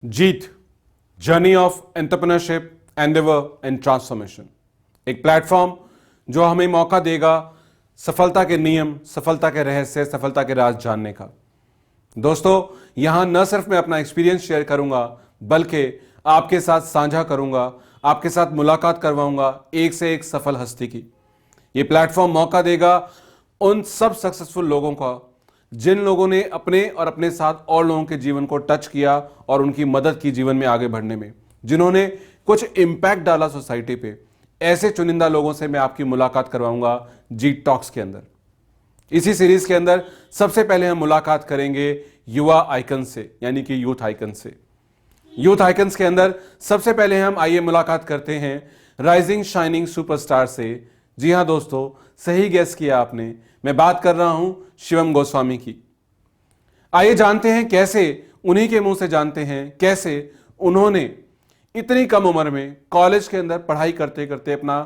Jeet, journey of entrepreneurship, Endeavour and transformation. एक platform जो हमें मौका देगा सफलता के नियम, सफलता के रहस्य, सफलता के राज जानने का। दोस्तों, यहां न सिर्फ मैं अपना एक्सपीरियंस शेयर करूंगा, बल्कि आपके साथ साझा करूंगा, आपके साथ मुलाकात करवाऊंगा एक से एक सफल हस्ती की। यह प्लेटफॉर्म मौका देगा उन सब सक्सेसफुल लोगों का जिन लोगों ने अपने और अपने साथ और लोगों के जीवन को टच किया और उनकी मदद की जीवन में आगे बढ़ने में, जिन्होंने कुछ इंपैक्ट डाला सोसाइटी पे। ऐसे चुनिंदा लोगों से मैं आपकी मुलाकात करवाऊंगा जीट टॉक्स के अंदर। इसी सीरीज के अंदर सबसे पहले हम मुलाकात करेंगे युवा आइकन से, यानी कि यूथ आइकन से। यूथ आइकन्स के अंदर सबसे पहले हम आइए मुलाकात करते हैं राइजिंग शाइनिंग सुपरस्टार से। जी हां दोस्तों, सही गेस किया आपने, मैं बात कर रहा हूं शिवम गोस्वामी की। आइए जानते हैं कैसे, उन्हीं के मुंह से जानते हैं कैसे उन्होंने इतनी कम उम्र में कॉलेज के अंदर पढ़ाई करते करते अपना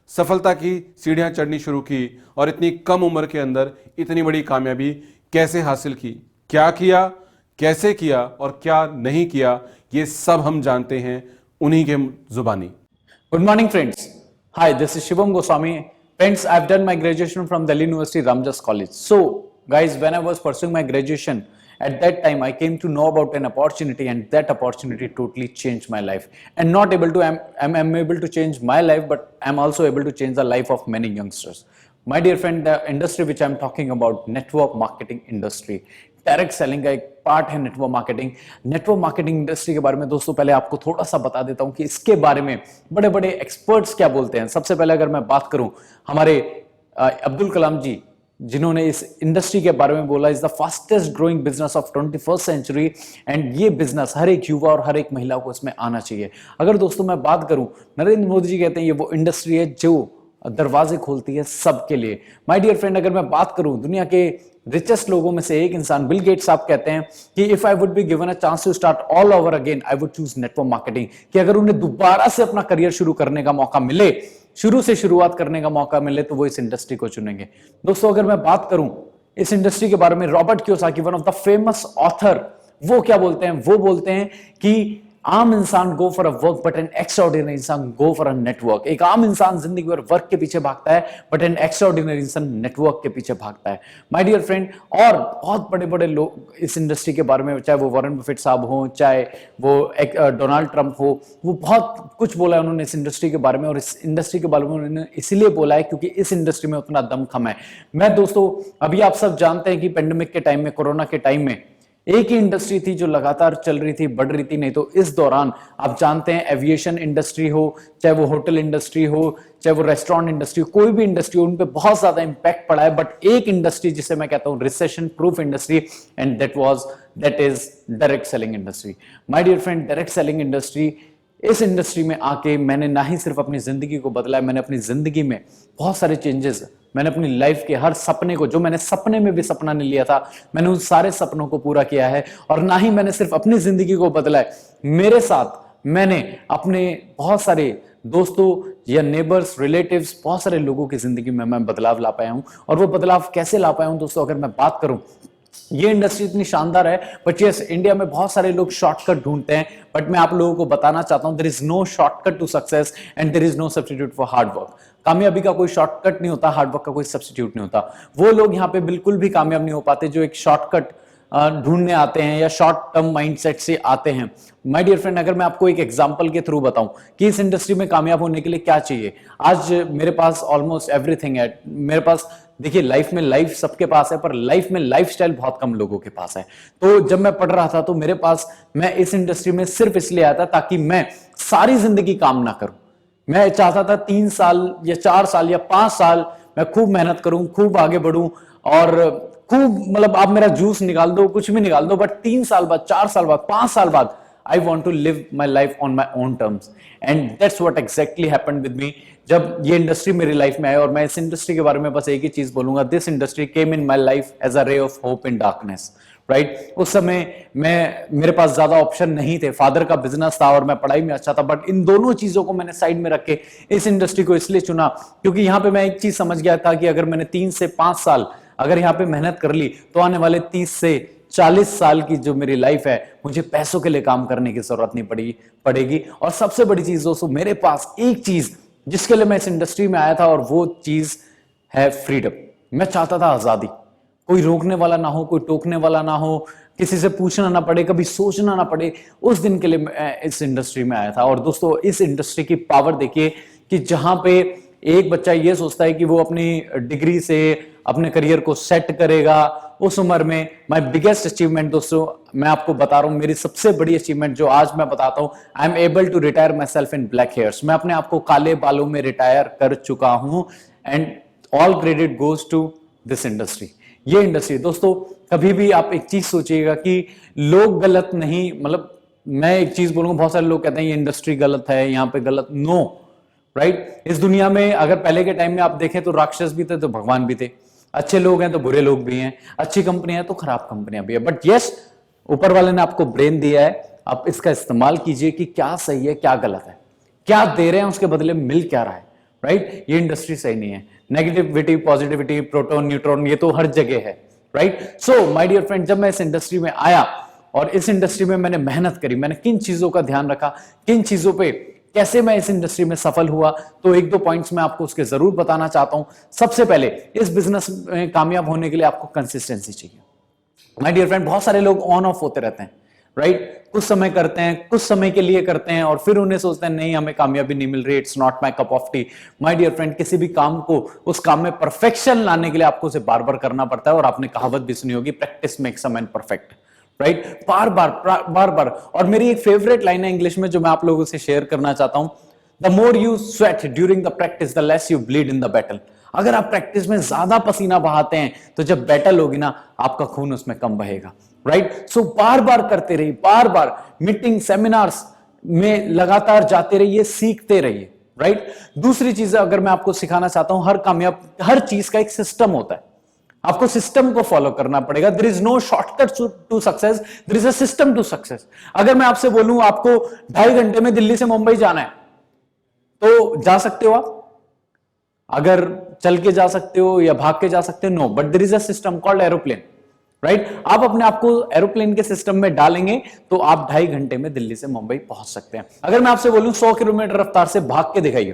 सफलता की सीढ़ियां चढ़नी शुरू की और इतनी कम उम्र के अंदर इतनी बड़ी कामयाबी कैसे हासिल की, क्या किया, कैसे किया और क्या नहीं किया, ये सब हम जानते हैं उन्हीं के जुबानी। Good morning, friends. Hi, this is Shivam Goswami. Friends, I've done my graduation from Delhi University Ramjas College. So, guys, when I was pursuing my graduation, at that time I came to know about an opportunity, and that opportunity totally changed my life. And not able to, I'm able to change my life, but I'm also able to change the life of many youngsters. My dear friend, the industry which I'm talking about, network marketing industry. Direct selling का एक part है network marketing. Network marketing industry के बारे में दोस्तों पहले आपको थोड़ा सा बता देता हूं कि इसके बारे में बड़े बड़े एक्सपर्ट्स क्या बोलते हैं। सबसे पहले अगर मैं बात करूं, हमारे अब्दुल कलाम जी, जिन्होंने इस इंडस्ट्री के बारे में बोला, is the fastest growing business of 21st century, and ये बिजनेस हर एक युवा और हर एक महिला को इसमें आना चाहिए। अगर दोस्तों मैं बात करूं, नरेंद्र मोदी जी कहते हैं ये वो इंडस्ट्री है जो दरवाजे खोलती है सबके लिए। माय डियर फ्रेंड, अगर मैं बात करूं दुनिया के रिचेस्ट लोगों में से एक इंसान बिल गेट्स साहब कहते हैं कि if I would be given a chance to start all over again, I would choose network marketing. कि अगर उन्हें दोबारा से अपना करियर शुरू करने का मौका मिले, शुरू से शुरुआत करने का मौका मिले, तो वो इस इंडस्ट्री को चुनेंगे। दोस्तों, अगर मैं बात करूं इस इंडस्ट्री के बारे में, Robert Kiyosaki, one of the famous author, वो क्या बोलते हैं? वो बोलते हैं कि आम इंसान go for a work but N extraordinary इंसान गो फॉर अ नेटवर्क। एक आम इंसान जिंदगी भर वर्क के पीछे भागता है, बट एन एक्स्ट्राऑर्डिनरी इंसान नेटवर्क के पीछे भागता है। माय डियर फ्रेंड, और बहुत बड़े बड़े लोग इस इंडस्ट्री के बारे में, चाहे वो वॉरेन बफेट साहब हो, चाहे वो डोनाल्ड ट्रंप हो, वो बहुत कुछ बोला है उन्होंने इस इंडस्ट्री के बारे में। और इस इंडस्ट्री के बारे में उन्होंने इसलिए बोला है क्योंकि इस इंडस्ट्री में उतना दमखम है। मैं दोस्तों, अभी आप सब जानते हैं कि पेंडेमिक के टाइम में, कोरोना के टाइम में, एक ही इंडस्ट्री थी जो लगातार चल रही थी, बढ़ रही थी। नहीं तो इस दौरान आप जानते हैं एविएशन इंडस्ट्री हो, चाहे वो होटल इंडस्ट्री हो, चाहे वो रेस्टोरेंट इंडस्ट्री हो, कोई भी इंडस्ट्री हो, उन पे बहुत ज्यादा इंपैक्ट पड़ा है। बट एक इंडस्ट्री जिसे मैं कहता हूं recession proof industry, and that is direct selling industry. My dear friend, direct selling industry, इस इंडस्ट्री में आके मैंने ना ही सिर्फ अपनी जिंदगी को बदला है, मैंने अपनी जिंदगी में बहुत सारे चेंजेस, मैंने अपनी लाइफ के हर सपने को, जो मैंने सपने में भी सपना नहीं लिया था, मैंने उन सारे सपनों को पूरा किया है। और ना ही मैंने सिर्फ अपनी जिंदगी को बदला है, मेरे साथ मैंने अपने बहुत सारे दोस्तों या नेबर्स, रिलेटिव्स, बहुत सारे लोगों की जिंदगी में मैं बदलाव ला पाया हूं। और वो बदलाव कैसे ला पाया हूं दोस्तों, अगर मैं बात करूं, ये इंडस्ट्री इतनी शानदार है, बट यस, इंडिया में बहुत सारे लोग शॉर्टकट ढूंढते हैं, बट मैं आप लोगों को बताना चाहता हूं there is no shortcut to success and there is no substitute for hard work. कामयाबी का कोई शॉर्टकट नहीं होता, हार्ड वर्क का कोई सब्स्टिट्यूट नहीं होता। वो लोग यहाँ पे बिल्कुल भी कामयाब नहीं हो पाते जो एक शॉर्टकट ढूंढने आते हैं या शॉर्ट टर्म माइंडसेट से आते हैं। माय डियर फ्रेंड, अगर मैं आपको एक एग्जांपल के थ्रू बताऊं कि इस इंडस्ट्री में कामयाब होने के लिए क्या चाहिए, आज मेरे पास ऑलमोस्ट एवरीथिंग है। मेरे पास, देखिए, लाइफ में लाइफ सबके पास है, पर लाइफ में लाइफस्टाइल बहुत कम लोगों के पास है। तो जब मैं पढ़ रहा था तो मेरे पास, मैं इस इंडस्ट्री में सिर्फ इसलिए आया था ताकि मैं सारी जिंदगी काम ना करूं। मैं चाहता था 3 साल या 4 साल या 5 साल मैं खूब मेहनत करूं, खूब आगे बढ़ूं, और खूब, मतलब आप मेरा जूस निकाल दो, कुछ भी निकाल दो, बट 3 साल बाद, 4 साल बाद, 5 साल बाद, I want to live my life on my own terms, and that's what exactly happened with me। जब ये इंडस्ट्री मेरी लाइफ में आए, और मैं इस इंडस्ट्री के बारे में बस एक ही चीज बोलूंगा, this industry came in my life as a ray of hope in darkness, right. उस समय मेरे पास ज्यादा ऑप्शन नहीं थे, फादर का बिजनेस था और मैं पढ़ाई में अच्छा था, बट इन दोनों चीजों को मैंने साइड में रख के इस इंडस्ट्री को इसलिए चुना क्योंकि यहाँ पे मैं एक चीज समझ गया था कि अगर मैंने 3 से 5 साल अगर यहाँ पे मेहनत कर ली, तो आने वाले 30 से 40 साल की जो मेरी लाइफ है, मुझे पैसों के लिए काम करने की जरूरत नहीं पड़ेगी। और सबसे बड़ी चीज दोस्तों, मेरे पास एक चीज जिसके लिए मैं इस इंडस्ट्री में आया था, और वो चीज है फ्रीडम। मैं चाहता था आजादी, कोई रोकने वाला ना हो, कोई टोकने वाला ना हो, किसी से पूछना ना पड़े, कभी सोचना ना पड़े। उस दिन के लिए मैं इस इंडस्ट्री में आया था। और दोस्तों, इस इंडस्ट्री की पावर देखिए कि जहां पे एक बच्चा ये सोचता है कि वो अपनी डिग्री से अपने करियर को सेट करेगा, उस उम्र में माय बिगेस्ट अचीवमेंट दोस्तों, मैं आपको बता रहा हूं, मेरी सबसे बड़ी अचीवमेंट जो आज मैं बताता हूं, I am able to retire myself in black hairs. मैं अपने आप को काले बालों में रिटायर कर चुका हूं, and all credit goes to this industry. ये इंडस्ट्री दोस्तों, कभी भी आप एक चीज सोचिएगा कि लोग गलत नहीं, मतलब मैं एक चीज बोलूंगा, बहुत सारे लोग कहते हैं ये इंडस्ट्री गलत है, यहां पे गलत, नो, राइट। इस दुनिया में अगर पहले के टाइम में आप देखें तो राक्षस भी थे तो भगवान भी थे, अच्छे लोग हैं तो बुरे लोग भी हैं, अच्छी कंपनियां हैं तो खराब कंपनियां भी है। बट यस, ऊपर वाले ने आपको ब्रेन दिया है, आप इसका इस्तेमाल कीजिए कि क्या सही है क्या गलत है, क्या दे रहे हैं उसके बदले मिल क्या रहा है, राइट। ये इंडस्ट्री सही नहीं है। नेगेटिविटी, पॉजिटिविटी, प्रोटॉन, न्यूट्रॉन, ये तो हर जगह है, right. So my dear friend, जब मैं इस इंडस्ट्री में आया और इस इंडस्ट्री में मैंने मेहनत करी, मैंने किन चीजों का ध्यान रखा, किन चीजों पे कैसे मैं इस इंडस्ट्री में सफल हुआ, तो एक दो पॉइंट्स मैं आपको उसके जरूर बताना चाहता हूं। सबसे पहले, इस बिजनेस में कामयाब होने के लिए आपको कंसिस्टेंसी चाहिए। माय डियर फ्रेंड, बहुत सारे लोग ऑन ऑफ होते रहते हैं, राइट। कुछ समय करते हैं, कुछ समय के लिए करते हैं, और फिर उन्हें सोचते हैं नहीं हमें कामयाबी नहीं मिल रही, it's not my cup of tea. My dear friend, किसी भी काम को, उस काम में परफेक्शन लाने के लिए आपको उसे बार बार करना पड़ता है। और आपने कहावत भी सुनी होगी, practice makes a man perfect, right. बार बार। और मेरी एक फेवरेट लाइन है इंग्लिश में जो मैं आप लोगों से शेयर करना चाहता हूं, the more you sweat during the practice the less you bleed in the battle. अगर आप प्रैक्टिस में ज्यादा पसीना बहाते हैं तो जब बैटल होगी ना, आपका खून उसमें कम बहेगा, राइट। सो बार बार करते रहिए, बार बार मीटिंग सेमिनार्स में लगातार जाते रहिए, सीखते रहिए, राइट। दूसरी चीज अगर मैं आपको सिखाना चाहता हूं, हर चीज का एक सिस्टम होता है, आपको सिस्टम को फॉलो करना पड़ेगा। There is no shortcut to success, there is a system to success. अगर मैं आपसे बोलूं आपको 2.5 घंटे में दिल्ली से मुंबई जाना है, तो जा सकते हो आप? अगर चल के जा सकते हो या भाग के जा सकते हो? No, but there is a system called aeroplane, right. आप अपने आप को एरोप्लेन के सिस्टम में डालेंगे तो आप 2.5 घंटे में दिल्ली से मुंबई पहुंच सकते हैं। अगर मैं आपसे बोलूं 100 किलोमीटर रफ्तार से भाग के दिखाइए,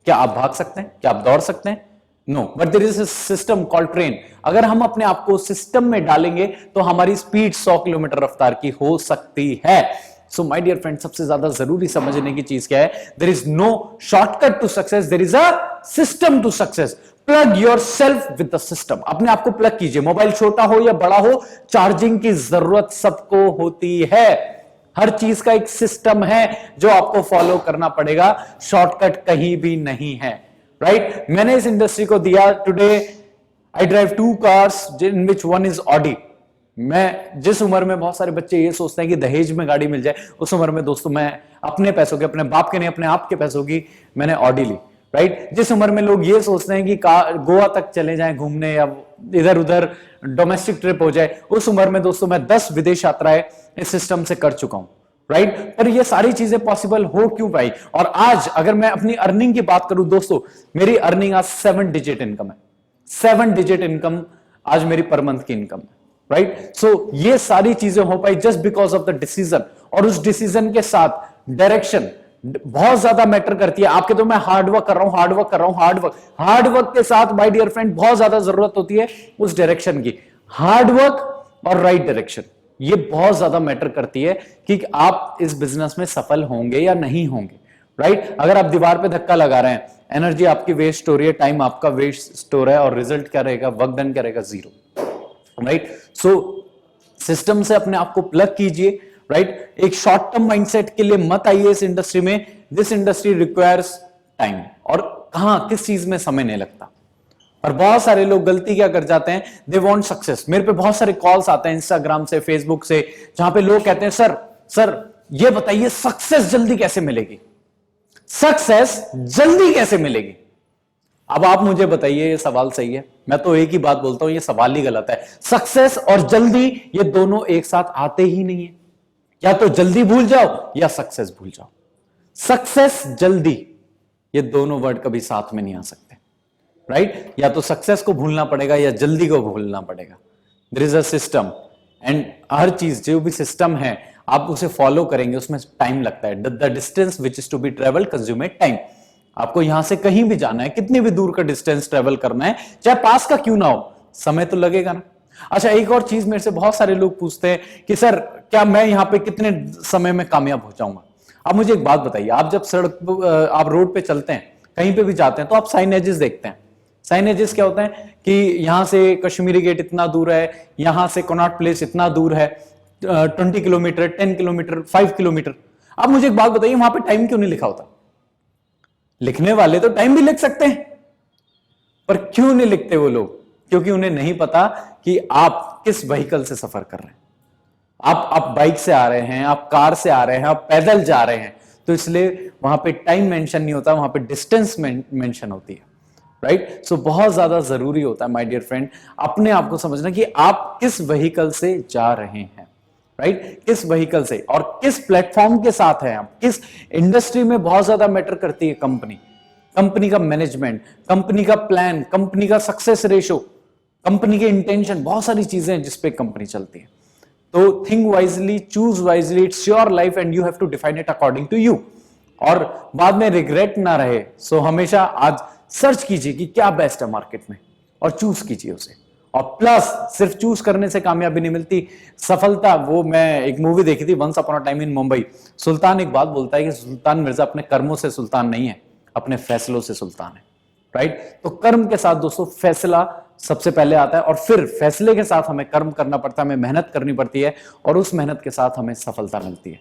क्या आप भाग सकते हैं? क्या आप दौड़ सकते हैं? No, but there is a system called train. अगर हम अपने आप को सिस्टम में डालेंगे तो हमारी स्पीड 100 किलोमीटर रफ्तार की हो सकती है। सो माय डियर फ्रेंड, सबसे ज्यादा जरूरी समझने की चीज क्या है? There is no shortcut to success, there is a system to success. Plug yourself with the system. अपने आप को प्लग कीजिए, मोबाइल छोटा हो या बड़ा हो, चार्जिंग की जरूरत सबको होती है। हर चीज का एक सिस्टम है जो आपको फॉलो करना पड़ेगा, शॉर्टकट कहीं भी नहीं है, राइट। मैंने इस इंडस्ट्री को दिया, today I drive 2 cars in which one is Audi. मैं जिस उम्र में बहुत सारे बच्चे ये सोचते हैं कि दहेज में गाड़ी मिल जाए, उस उम्र में दोस्तों मैं अपने पैसों की, अपने बाप के नहीं अपने आप के पैसों की मैंने ऑडी ली, राइट। जिस उम्र में लोग ये सोचते हैं कि गोवा तक चले जाएं घूमने या इधर उधर डोमेस्टिक ट्रिप हो जाए, उस उम्र में दोस्तों मैं 10 विदेश यात्राएं इस सिस्टम से कर चुका हूं, राइट। पर ये सारी चीजें पॉसिबल हो क्यों भाई? और आज अगर मैं अपनी अर्निंग की बात करूं दोस्तों, मेरी अर्निंग आज 7 डिजिट इनकम है। 7 डिजिट इनकम आज मेरी पर मंथ की इनकम है, राइट। सो ये सारी चीजें हो पाई just because of the decision. और उस डिसीजन के साथ डायरेक्शन बहुत ज्यादा मैटर करती है। आपके तो मैं हार्डवर्क कर रहा हूं, हार्डवर्क कर रहा हूं, हार्डवर्क के साथ माय डियर फ्रेंड बहुत ज्यादा जरूरत होती है उस डायरेक्शन की। हार्डवर्क और राइट डायरेक्शन, ये बहुत ज्यादा मैटर करती है कि आप इस बिजनेस में सफल होंगे या नहीं होंगे, राइट। अगर आप दीवार पे धक्का लगा रहे हैं, एनर्जी आपकी वेस्ट हो रही है, टाइम आपका वेस्ट हो रहा है, और रिजल्ट क्या रहेगा? वर्क डन क्या रहेगा? 0, राइट। सो सिस्टम से अपने आप को प्लग कीजिए, राइट। एक शॉर्ट टर्म माइंडसेट के लिए मत आइए इस इंडस्ट्री में। This industry requires time. और कहां किस चीज में समय नहीं लगता। और बहुत सारे लोग गलती क्या कर जाते हैं, दे वांट सक्सेस। मेरे पे बहुत सारे कॉल्स आते हैं इंस्टाग्राम से, फेसबुक से, जहां पे लोग कहते हैं सर ये बताइए सक्सेस जल्दी कैसे मिलेगी, सक्सेस जल्दी कैसे मिलेगी। अब आप मुझे बताइए, ये सवाल सही है? मैं तो एक ही बात बोलता हूं, ये सवाल ही गलत है। सक्सेस और जल्दी ये दोनों एक साथ आते ही नहीं है। या तो जल्दी भूल जाओ या सक्सेस भूल जाओ। सक्सेस जल्दी ये दोनों वर्ड कभी साथ में नहीं आ सकते, राइट। या तो सक्सेस को भूलना पड़ेगा या जल्दी को भूलना पड़ेगा। There is a system and हर चीज जो भी सिस्टम है आप उसे फॉलो करेंगे, उसमें टाइम लगता है। The distance which is to be travelled consume time. आपको यहां से कहीं भी जाना है, कितने भी दूर का डिस्टेंस ट्रेवल करना है, चाहे पास का क्यों ना हो, समय तो लगेगा ना। अच्छा, एक और चीज मेरे से बहुत सारे लोग पूछते हैं कि सर क्या मैं यहां पे कितने समय में कामयाब हो जाऊंगा। अब मुझे एक बात बताइए, आप जब आप रोड पे चलते हैं, कहीं पे भी जाते हैं, तो आप साइन एजेस देखते हैं। साइन एजेस क्या होता है कि यहां से कश्मीरी गेट इतना दूर है, यहां से कनॉट प्लेस इतना दूर है, 20 किलोमीटर, 10 किलोमीटर, 5 किलोमीटर। अब मुझे एक बात बताइए, वहां पे टाइम क्यों नहीं लिखा होता? लिखने वाले तो टाइम भी लिख सकते हैं, पर क्यों नहीं लिखते वो लोग? क्योंकि उन्हें नहीं पता कि आप किस व्हीकल से सफर कर रहे हैं। आप बाइक से आ रहे हैं, आप कार से आ रहे हैं, आप पैदल जा रहे हैं, तो इसलिए वहां पे टाइम मेंशन नहीं होता, वहां पे डिस्टेंस मेंशन होती है, राइट। सो बहुत ज्यादा जरूरी होता है माय डियर फ्रेंड अपने आप को समझना कि आप किस व्हीकल से जा रहे हैं, राइट। किस व्हीकल से और किस प्लेटफॉर्म के साथ हैं आप, किस इंडस्ट्री में बहुत ज्यादा मैटर करती है कंपनी का मैनेजमेंट, कंपनी का प्लान, कंपनी का सक्सेस रेशो, कंपनी के इंटेंशन, बहुत सारी चीजें हैं जिसपे कंपनी चलती है। तो think wisely, choose wisely, it's your life and you have to define it according to you. और बाद में रिग्रेट ना रहे, सो हमेशा आज सर्च कीजिए कि क्या बेस्ट है मार्केट में और चूज कीजिए उसे। और प्लस सिर्फ चूज करने से कामयाबी नहीं मिलती, सफलता, वो मैं एक मूवी देखी थी once upon a time in Mumbai, Sultan एक बात बोलता है कि सुल्तान मिर्जा अपने कर्मों से सुल्तान नहीं है, अपने फैसलों से सुल्तान है, राइट। तो कर्म के साथ दोस्तों फैसला सबसे पहले आता है, और फिर फैसले के साथ हमें कर्म करना पड़ता है, हमें मेहनत करनी पड़ती है, और उस मेहनत के साथ हमें सफलता मिलती है।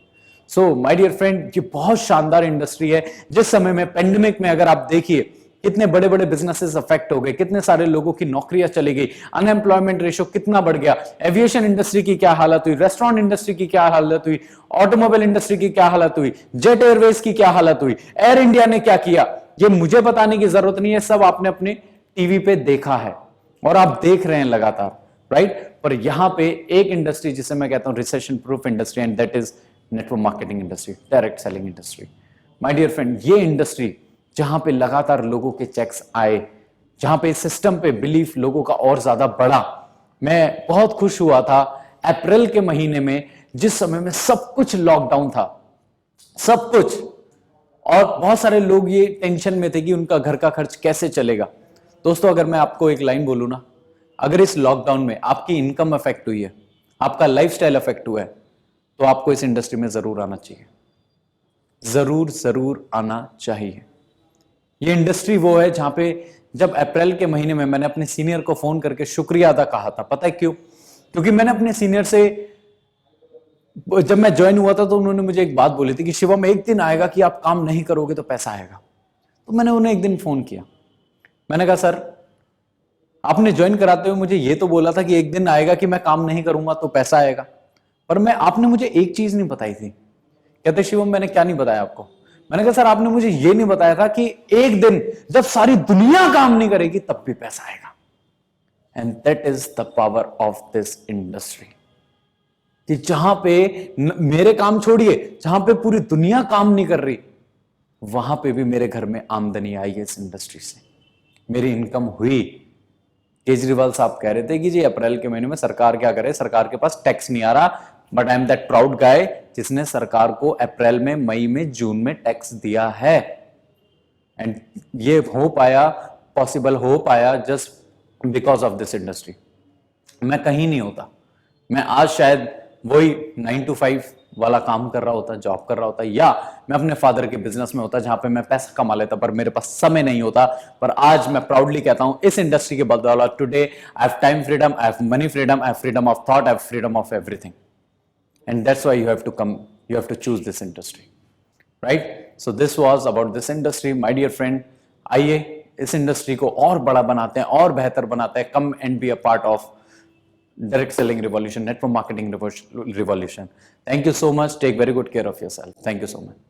सो माय डियर फ्रेंड, ये बहुत शानदार इंडस्ट्री है। जिस समय में पेंडेमिक में अगर आप देखिए कितने बड़े बड़े बिजनेसेस अफेक्ट हो गए, कितने सारे लोगों की नौकरियां चली गई, अनएम्प्लॉयमेंट रेशो कितना बढ़ गया, एविएशन इंडस्ट्री की क्या हालत हुई, रेस्टोरेंट इंडस्ट्री की क्या हालत हुई, ऑटोमोबाइल इंडस्ट्री की क्या हालत हुई, जेट एयरवेज की क्या हालत हुई, एयर इंडिया ने क्या किया, ये मुझे बताने की जरूरत नहीं है, सब आपने अपने टीवी पे देखा है और आप देख रहे हैं लगातार, राइट। पर यहां पे एक इंडस्ट्री जिसे मैं कहता हूं recession proof industry, and that is network marketing industry, direct selling industry. My dear friend, ये इंडस्ट्री जहां पे लगातार लोगों के चेक्स आए, जहां पे सिस्टम पे बिलीफ लोगों का और ज्यादा बढ़ा। मैं बहुत खुश हुआ था अप्रैल के महीने में, जिस समय में सब कुछ लॉकडाउन था, सब कुछ, और बहुत सारे लोग ये टेंशन में थे कि उनका घर का खर्च कैसे चलेगा। दोस्तों, अगर मैं आपको एक लाइन बोलूं ना, अगर इस लॉकडाउन में आपकी इनकम अफेक्ट हुई है, आपका लाइफस्टाइल अफेक्ट हुआ है, तो आपको इस इंडस्ट्री में जरूर आना चाहिए, जरूर आना चाहिए। ये इंडस्ट्री वो है जहां पे जब अप्रैल के महीने में मैंने अपने सीनियर को फोन करके शुक्रिया अदा कहा था, पता है क्यों? क्योंकि मैंने अपने सीनियर से, जब मैं ज्वाइन हुआ था तो उन्होंने मुझे एक बात बोली थी कि शिवम, एक दिन आएगा कि आप काम नहीं करोगे तो पैसा आएगा। तो मैंने उन्हें एक दिन फोन किया, मैंने कहा सर, आपने ज्वाइन कराते हुए मुझे ये तो बोला था कि एक दिन आएगा कि मैं काम नहीं करूंगा तो पैसा आएगा, पर आपने मुझे एक चीज नहीं बताई थी। कहते शिवम, मैंने क्या नहीं बताया आपको? मैंने कहा सर, आपने मुझे ये नहीं बताया था कि एक दिन जब सारी दुनिया काम नहीं करेगी तब भी पैसा आएगा। And that is the power of this industry, कि जहां पे मेरे काम छोड़िए, जहां पे पूरी दुनिया काम नहीं कर रही, वहां पे भी मेरे घर में आमदनी आई है इस इंडस्ट्री से, मेरी इनकम हुई। केजरीवाल साहब कह रहे थे कि जी अप्रैल के महीने में सरकार क्या करे, सरकार के पास टैक्स नहीं आ रहा, but I am that proud guy जिसने सरकार को अप्रैल में, मई में, जून में टैक्स दिया है। एंड ये हो पाया, पॉसिबल हो पाया just because of this industry. मैं कहीं नहीं होता, मैं आज शायद वही 9 to 5 वाला काम कर रहा होता, जॉब कर रहा होता, या मैं अपने फादर के बिजनेस में होता जहां पे मैं पैसा कमा लेता, पर मेरे पास समय नहीं होता। पर आज मैं प्राउडली कहता हूं, इस इंडस्ट्री के बदौलत today I have time freedom, I have money freedom, I have freedom of thought, I have freedom of everything. And that's why you have to come, you have to choose this industry, right? So this was about this industry, my dear friend. आइए इस industry को और बड़ा बनाते हैं और बेहतर बनाते हैं। Come and be a part of direct selling revolution, network marketing revolution. Thank you so much. Take very good care of yourself. Thank you so much.